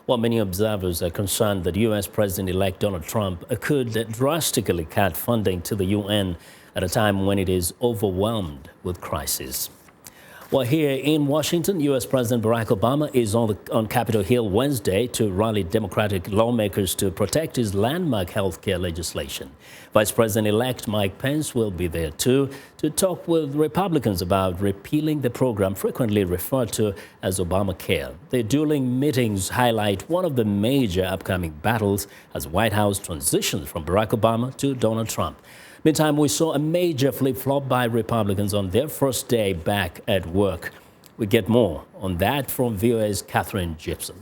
While many observers are concerned that U.S. President-elect Donald Trump could drastically cut funding to the UN at a time when it is overwhelmed with crisis. Well, here in Washington, U.S. President Barack Obama is on Capitol Hill Wednesday to rally Democratic lawmakers to protect his landmark health care legislation. Vice President-elect Mike Pence will be there, too, to talk with Republicans about repealing the program frequently referred to as Obamacare. The dueling meetings highlight one of the major upcoming battles as the White House transitions from Barack Obama to Donald Trump. Meantime, we saw a major flip-flop by Republicans on their first day back at work. We get more on that from VOA's Katherine Gypson.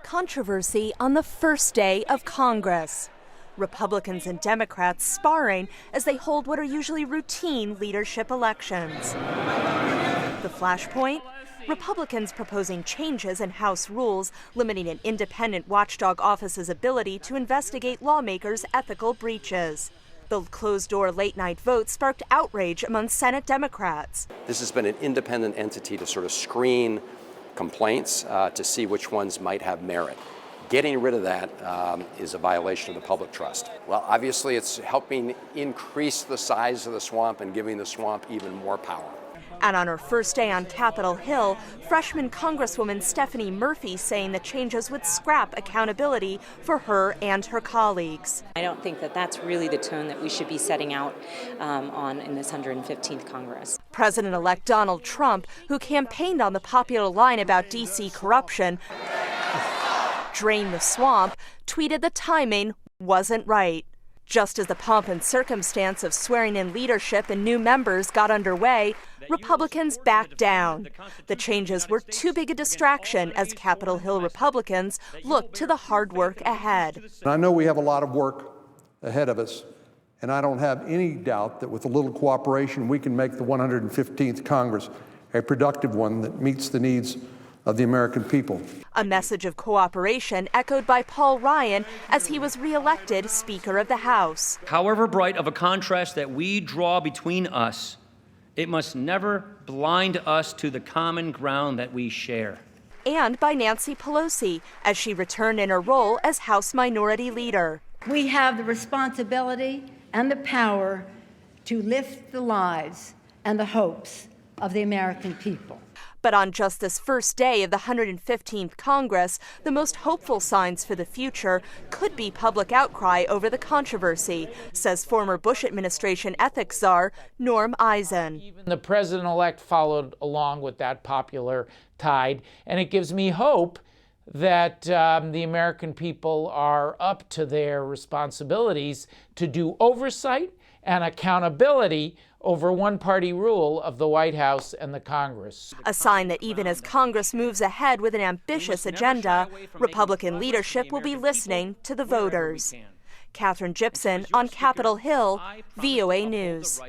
Controversy on the first day of Congress. Republicans and Democrats sparring as they hold what are usually routine leadership elections. The flashpoint? Republicans proposing changes in House rules limiting an independent watchdog office's ability to investigate lawmakers' ethical breaches. The closed-door late-night vote sparked outrage among Senate Democrats. This has been an independent entity to sort of screen complaints to see which ones might have merit. Getting rid of that is a violation of the public trust. Well, obviously, it's helping increase the size of the swamp and giving the swamp even more power. And on her first day on Capitol Hill, freshman Congresswoman Stephanie Murphy saying the changes would scrap accountability for her and her colleagues. I don't think that that's really the tone that we should be setting out on in this 115th Congress. President-elect Donald Trump, who campaigned on the popular line about D.C. corruption, drain the swamp, tweeted the timing wasn't right. Just as the pomp and circumstance of swearing in leadership and new members got underway, Republicans backed down. The changes were too big a distraction as Capitol Hill Republicans looked to the hard work ahead. I know we have a lot of work ahead of us, and I don't have any doubt that with a little cooperation, we can make the 115th Congress a productive one that meets the needs of the American people. A message of cooperation echoed by Paul Ryan as he was reelected Speaker of the House. However bright of a contrast that we draw between us, it must never blind us to the common ground that we share. And by Nancy Pelosi as she returned in her role as House Minority Leader. We have the responsibility and the power to lift the lives and the hopes of the American people. But on just this first day of the 115th Congress, the most hopeful signs for the future could be public outcry over the controversy, says former Bush administration ethics czar Norm Eisen. Even the president-elect followed along with that popular tide, and it gives me hope that the American people are up to their responsibilities to do oversight and accountability over one-party rule of the White House and the Congress. A sign that even as Congress moves ahead with an ambitious agenda, Republican leadership will be listening to the voters. Katherine Gypson on Capitol Hill, VOA News.